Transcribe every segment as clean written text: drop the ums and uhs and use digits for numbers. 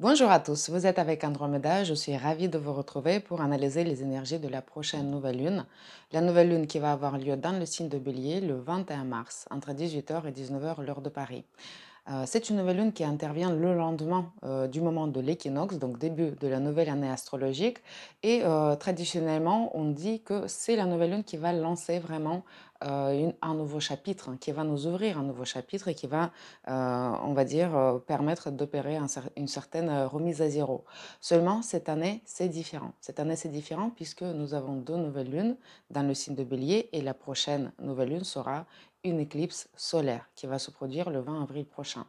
Bonjour à tous, vous êtes avec Andromeda, je suis ravie de vous retrouver pour analyser les énergies de la prochaine nouvelle lune. La nouvelle lune qui va avoir lieu dans le signe de Bélier le 21 mars, entre 18h et 19h l'heure de Paris. C'est une nouvelle lune qui intervient le lendemain du moment de l'équinoxe, donc début de la nouvelle année astrologique. Et traditionnellement, on dit que c'est la nouvelle lune qui va lancer vraiment un nouveau chapitre, qui va nous ouvrir un nouveau chapitre et qui va, on va dire, permettre d'opérer une certaine remise à zéro. Seulement, cette année, c'est différent. Cette année, c'est différent puisque nous avons deux nouvelles lunes dans le signe de Bélier et la prochaine nouvelle lune sera une éclipse solaire qui va se produire le 20 avril prochain.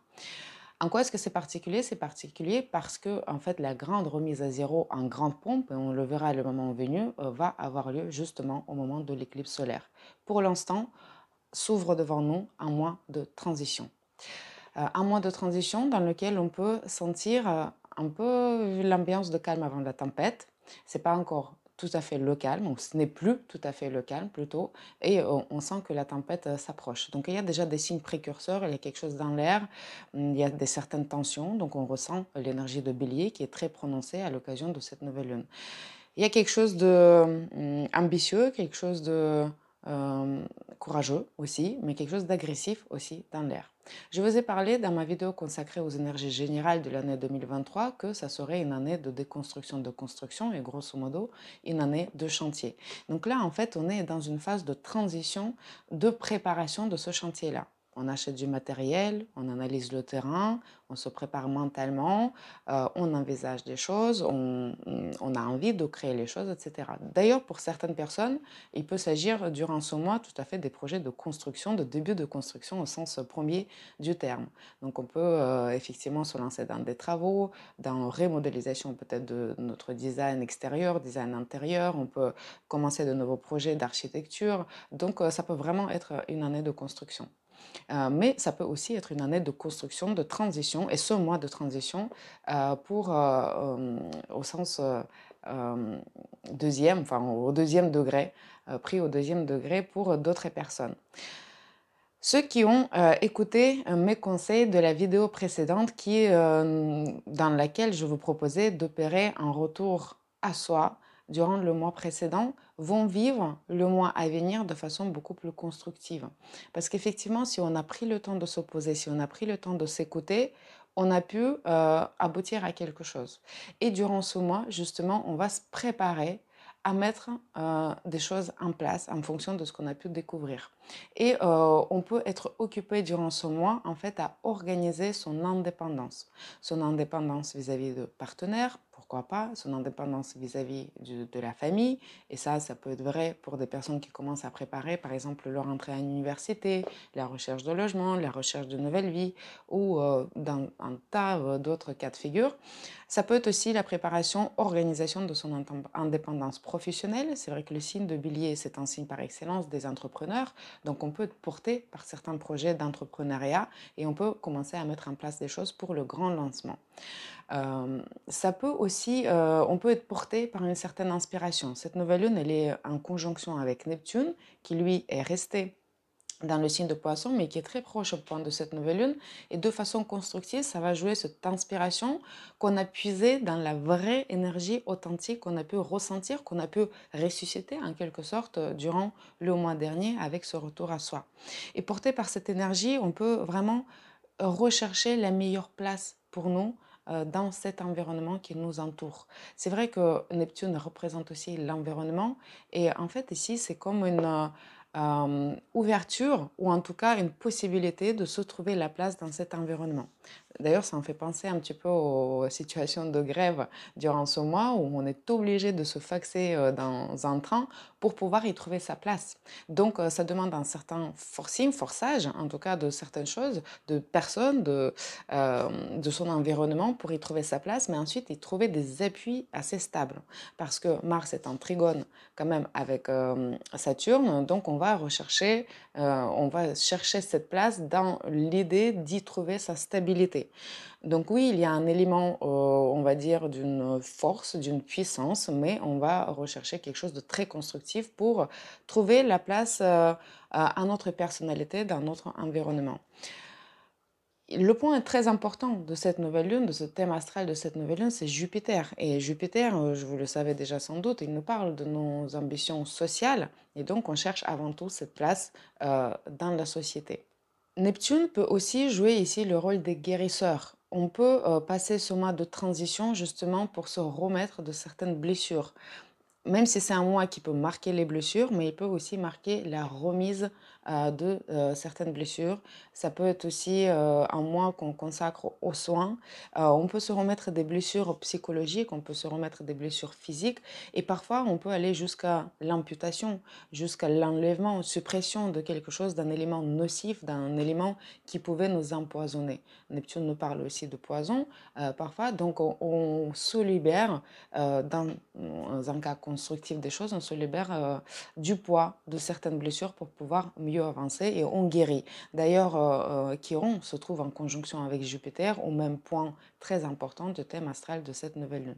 En quoi est-ce que c'est particulier? C'est particulier parce que en fait, la grande remise à zéro en grande pompe, et on le verra le moment venu, va avoir lieu justement au moment de l'éclipse solaire. Pour l'instant, s'ouvre devant nous un mois de transition. Un mois de transition dans lequel on peut sentir un peu l'ambiance de calme avant la tempête. C'est pas encore tout à fait le calme, ou ce n'est plus tout à fait le calme plutôt, et on sent que la tempête s'approche. Donc il y a déjà des signes précurseurs, il y a quelque chose dans l'air, il y a des certaines tensions, donc on ressent l'énergie de Bélier qui est très prononcée à l'occasion de cette nouvelle lune. Il y a quelque chose de ambitieux, quelque chose de euh, courageux aussi, mais quelque chose d'agressif aussi dans l'air. Je vous ai parlé dans ma vidéo consacrée aux énergies générales de l'année 2023 que ça serait une année de déconstruction, de construction et grosso modo une année de chantier. Donc là, en fait, on est dans une phase de transition, de préparation de ce chantier-là. On achète du matériel, on analyse le terrain, on se prépare mentalement, on envisage des choses, on a envie de créer les choses, etc. D'ailleurs, pour certaines personnes, il peut s'agir durant ce mois tout à fait des projets de construction, de début de construction au sens premier du terme. Donc on peut effectivement se lancer dans des travaux, dans remodélisation peut-être de notre design extérieur, design intérieur, on peut commencer de nouveaux projets d'architecture. Donc ça peut vraiment être une année de construction. Mais ça peut aussi être une année de construction, de transition, et ce mois de transition au sens euh, deuxième, enfin au deuxième degré, pris au deuxième degré pour d'autres personnes. Ceux qui ont écouté mes conseils de la vidéo précédente dans laquelle je vous proposais d'opérer un retour à soi durant le mois précédent vont vivre le mois à venir de façon beaucoup plus constructive. Parce qu'effectivement, si on a pris le temps de s'opposer, si on a pris le temps de s'écouter, on a pu aboutir à quelque chose. Et durant ce mois, justement, on va se préparer à mettre des choses en place en fonction de ce qu'on a pu découvrir. Et on peut être occupé durant ce mois en fait à organiser son indépendance vis-à-vis de partenaires, pourquoi pas, son indépendance vis-à-vis de la famille. Et ça peut être vrai pour des personnes qui commencent à préparer par exemple leur entrée à l'université, la recherche de logement, la recherche de nouvelles vies ou dans un tas d'autres cas de figure. Ça peut être aussi la préparation, organisation de son indépendance professionnelle. C'est vrai que le signe de Bélier, c'est un signe par excellence des entrepreneurs. Donc on peut être porté par certains projets d'entrepreneuriat et on peut commencer à mettre en place des choses pour le grand lancement. Ça peut aussi, on peut être porté par une certaine inspiration. Cette nouvelle lune, elle est en conjonction avec Neptune, qui lui est resté dans le signe de poisson, mais qui est très proche au point de cette nouvelle lune. Et de façon constructive, ça va jouer cette inspiration qu'on a puisée dans la vraie énergie authentique qu'on a pu ressentir, qu'on a pu ressusciter en quelque sorte durant le mois dernier avec ce retour à soi. Et porté par cette énergie, on peut vraiment rechercher la meilleure place pour nous dans cet environnement qui nous entoure. C'est vrai que Neptune représente aussi l'environnement et en fait ici c'est comme une ouverture ou en tout cas une possibilité de se trouver la place dans cet environnement. D'ailleurs, ça me fait penser un petit peu aux situations de grève durant ce mois où on est obligé de se faxer dans un train pour pouvoir y trouver sa place. Donc, ça demande un certain forcing, forçage, en tout cas de certaines choses, de personnes, de son environnement pour y trouver sa place, mais ensuite y trouver des appuis assez stables. Parce que Mars est en trigone quand même avec Saturne, donc on va chercher cette place dans l'idée d'y trouver sa stabilité. Donc oui, il y a un élément, on va dire, d'une force, d'une puissance, mais on va rechercher quelque chose de très constructif pour trouver la place à notre personnalité dans notre environnement. Le point est très important de cette nouvelle lune, de ce thème astral de cette nouvelle lune, c'est Jupiter. Et Jupiter, je vous le savez déjà sans doute, il nous parle de nos ambitions sociales. Et donc, on cherche avant tout cette place dans la société. Neptune peut aussi jouer ici le rôle des guérisseurs. On peut passer ce mois de transition justement pour se remettre de certaines blessures. Même si c'est un mois qui peut marquer les blessures, mais il peut aussi marquer la remise de certaines blessures. Ça peut être aussi un mois qu'on consacre aux soins. On peut se remettre des blessures psychologiques, on peut se remettre des blessures physiques, et parfois on peut aller jusqu'à l'amputation, jusqu'à l'enlèvement, suppression de quelque chose, d'un élément nocif, d'un élément qui pouvait nous empoisonner. Neptune nous parle aussi de poison parfois, donc on se libère dans un cas constructif des choses, on se libère du poids de certaines blessures pour pouvoir mieux avancer et on guérit. D'ailleurs, Chiron se trouve en conjonction avec Jupiter au même point très important du thème astral de cette nouvelle lune.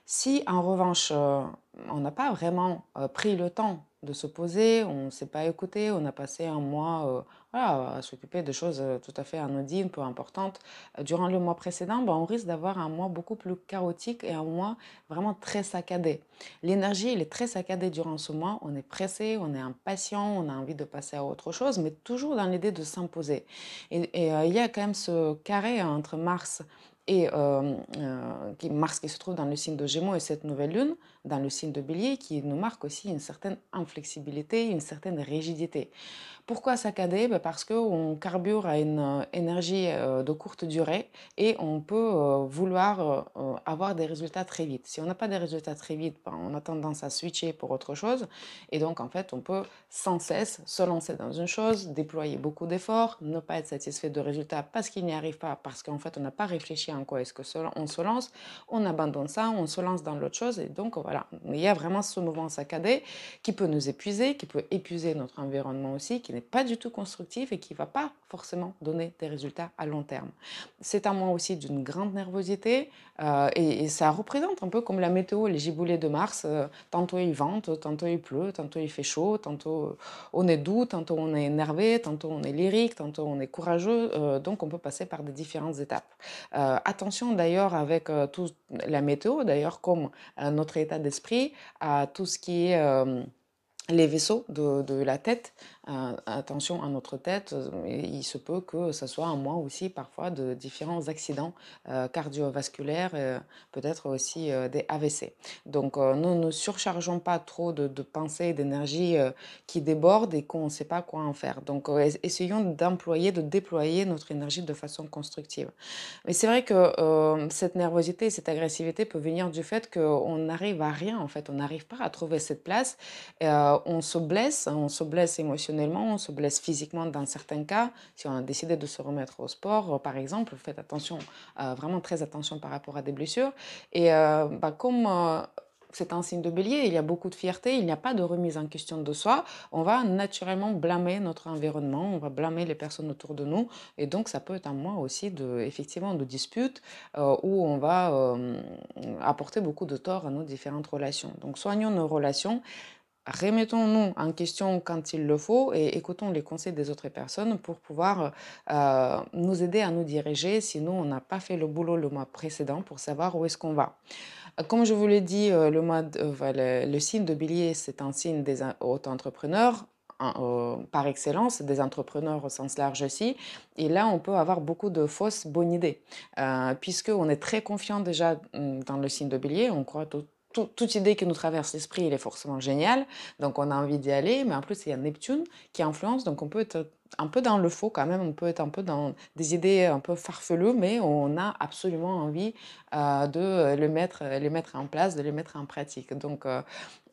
Si en revanche, on n'a pas vraiment pris le temps de se poser, on ne s'est pas écouté, on a passé un mois voilà, à s'occuper de choses tout à fait anodines, peu importantes, durant le mois précédent, ben, on risque d'avoir un mois beaucoup plus chaotique et un mois vraiment très saccadé. L'énergie, elle est très saccadée durant ce mois, on est pressé, on est impatient, on a envie de passer à autre chose, mais toujours dans l'idée de s'imposer. Et il y a quand même ce carré entre Mars et Mars qui se trouve dans le signe de Gémeaux et cette nouvelle lune dans le signe de Bélier qui nous marque aussi une certaine inflexibilité, une certaine rigidité. Pourquoi saccader? Parce qu'on carbure à une énergie de courte durée et on peut vouloir avoir des résultats très vite. Si on n'a pas des résultats très vite, on a tendance à switcher pour autre chose et donc en fait on peut sans cesse se lancer dans une chose, déployer beaucoup d'efforts, ne pas être satisfait de résultats parce qu'il n'y arrive pas, parce qu'en fait on n'a pas réfléchi en quoi est-ce que on se lance, on abandonne ça, on se lance dans l'autre chose et donc voilà, il y a vraiment ce mouvement saccadé qui peut nous épuiser, qui peut épuiser notre environnement aussi, qui n'est pas du tout constructif et qui ne va pas forcément donner des résultats à long terme. C'est un mois aussi d'une grande nervosité et ça représente un peu comme la météo, les giboulées de Mars. Tantôt il vente, tantôt il pleut, tantôt il fait chaud, tantôt on est doux, tantôt on est énervé, tantôt on est lyrique, tantôt on est courageux. Donc on peut passer par des différentes étapes. Attention d'ailleurs avec toute la météo, d'ailleurs comme notre état d'esprit, à tout ce qui est les vaisseaux de la tête. Attention à notre tête, il se peut que ce soit un mois aussi parfois de différents accidents cardiovasculaires, peut-être aussi des AVC. Donc nous ne surchargeons pas trop de pensées, d'énergie qui débordent et qu'on ne sait pas quoi en faire. Donc essayons d'employer, de déployer notre énergie de façon constructive. Mais c'est vrai que cette nervosité, cette agressivité peut venir du fait qu'on n'arrive à rien en fait, on n'arrive pas à trouver cette place. On se blesse émotionnellement, on se blesse physiquement dans certains cas. Si on a décidé de se remettre au sport, par exemple, faites attention, vraiment très attention par rapport à des blessures. Et comme c'est un signe de bélier, il y a beaucoup de fierté, il n'y a pas de remise en question de soi, on va naturellement blâmer notre environnement, on va blâmer les personnes autour de nous, et donc ça peut être un mois aussi de, effectivement, de disputes où on va apporter beaucoup de tort à nos différentes relations. Donc soignons nos relations, remettons-nous en question quand il le faut et écoutons les conseils des autres personnes pour pouvoir nous aider à nous diriger si nous, on n'a pas fait le boulot le mois précédent pour savoir où est-ce qu'on va. Comme je vous l'ai dit, le signe de bélier, c'est un signe des auto-entrepreneurs. Par excellence, des entrepreneurs au sens large aussi. Et là, on peut avoir beaucoup de fausses bonnes idées, puisqu'on est très confiant déjà dans le signe de bélier, on croit toute idée qui nous traverse l'esprit, elle est forcément géniale, donc on a envie d'y aller, mais en plus il y a Neptune qui influence, donc on peut être un peu dans le faux quand même, on peut être un peu dans des idées un peu farfelues, mais on a absolument envie de les mettre en place, de les mettre en pratique. Donc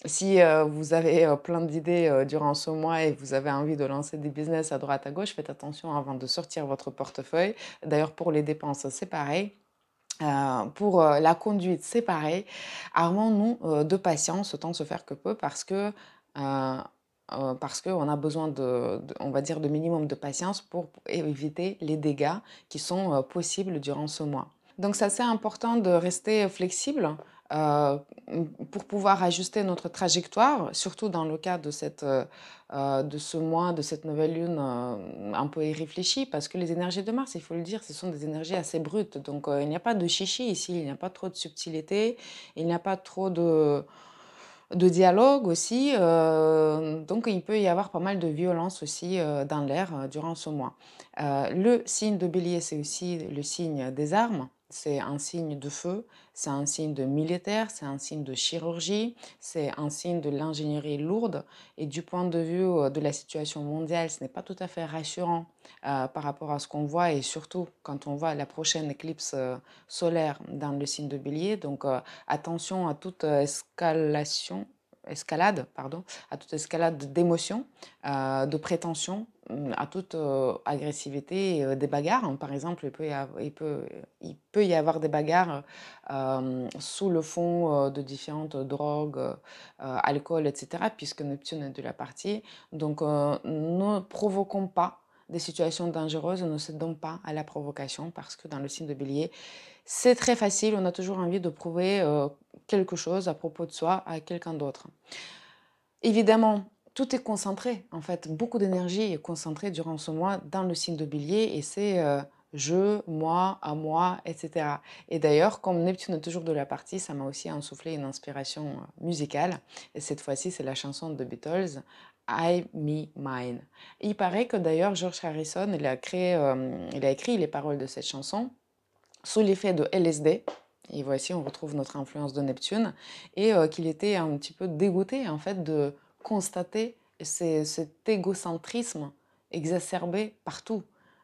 si vous avez plein d'idées durant ce mois et vous avez envie de lancer des business à droite à gauche, faites attention avant de sortir votre portefeuille. D'ailleurs pour les dépenses, c'est pareil. Pour la conduite, c'est pareil. Armons-nous de patience, autant se faire que peu, parce qu'on a besoin on va dire, de minimum de patience pour éviter les dégâts qui sont possibles durant ce mois. Donc, c'est assez important de rester flexible euh, pour pouvoir ajuster notre trajectoire, surtout dans le cas de de ce mois, de cette nouvelle lune un peu irréfléchie, parce que les énergies de Mars, il faut le dire, ce sont des énergies assez brutes. Donc, il n'y a pas de chichi ici, il n'y a pas trop de subtilité, il n'y a pas trop de dialogue aussi. Donc, il peut y avoir pas mal de violence aussi dans l'air durant ce mois. Le signe de bélier, c'est aussi le signe des armes. C'est un signe de feu, c'est un signe de militaire, c'est un signe de chirurgie, c'est un signe de l'ingénierie lourde. Et du point de vue de la situation mondiale, ce n'est pas tout à fait rassurant par rapport à ce qu'on voit, et surtout quand on voit la prochaine éclipse solaire dans le signe de bélier. Donc, attention à toute escalade, pardon, à toute escalade d'émotions, de prétentions, à toute agressivité, des bagarres, hein. Par exemple, il peut y avoir des bagarres sous le fond de différentes drogues, alcool, etc., puisque Neptune est de la partie. Donc, ne provoquons pas des situations dangereuses, ne cédons pas à la provocation, parce que dans le signe de bélier, c'est très facile, on a toujours envie de prouver quelque chose à propos de soi à quelqu'un d'autre. Évidemment, tout est concentré, en fait, beaucoup d'énergie est concentrée durant ce mois dans le signe de bélier, et c'est je, moi, à moi, etc. Et d'ailleurs, comme Neptune est toujours de la partie, ça m'a aussi insufflé une inspiration musicale, et cette fois-ci, c'est la chanson de Beatles, I, Me, Mine. Il paraît que d'ailleurs, George Harrison, il a écrit les paroles de cette chanson sous l'effet de LSD. Et voici, on retrouve notre influence de Neptune. Et qu'il était un petit peu dégoûté, en fait, de constater cet égocentrisme exacerbé partout.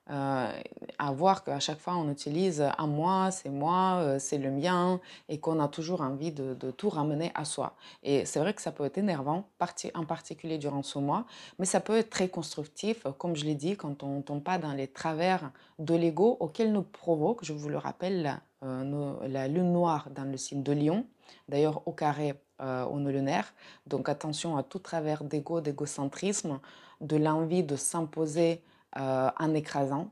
Euh, à voir qu'à chaque fois, on utilise à moi, c'est le mien, et qu'on a toujours envie de tout ramener à soi. Et c'est vrai que ça peut être énervant, en particulier durant ce mois, mais ça peut être très constructif, comme je l'ai dit, quand on ne tombe pas dans les travers de l'ego auquel nous provoque, je vous le rappelle, la lune noire dans le signe de Lion, d'ailleurs au carré au nœud lunaire. Donc attention à tout travers d'ego, d'égocentrisme, de l'envie de s'imposer en écrasant.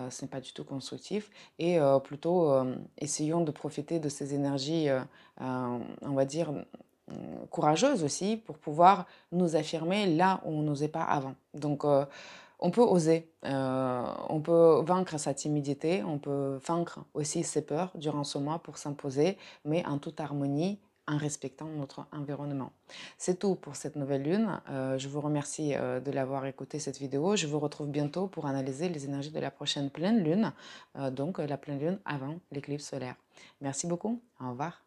Ce n'est pas du tout constructif, et plutôt essayons de profiter de ces énergies, on va dire, courageuses aussi, pour pouvoir nous affirmer là où on n'osait pas avant. Donc, on peut oser, on peut vaincre sa timidité, on peut vaincre aussi ses peurs durant ce mois pour s'imposer, mais en toute harmonie, en respectant notre environnement. C'est tout pour cette nouvelle lune. Je vous remercie de l'avoir écouté cette vidéo. Je vous retrouve bientôt pour analyser les énergies de la prochaine pleine lune, donc la pleine lune avant l'éclipse solaire. Merci beaucoup, au revoir.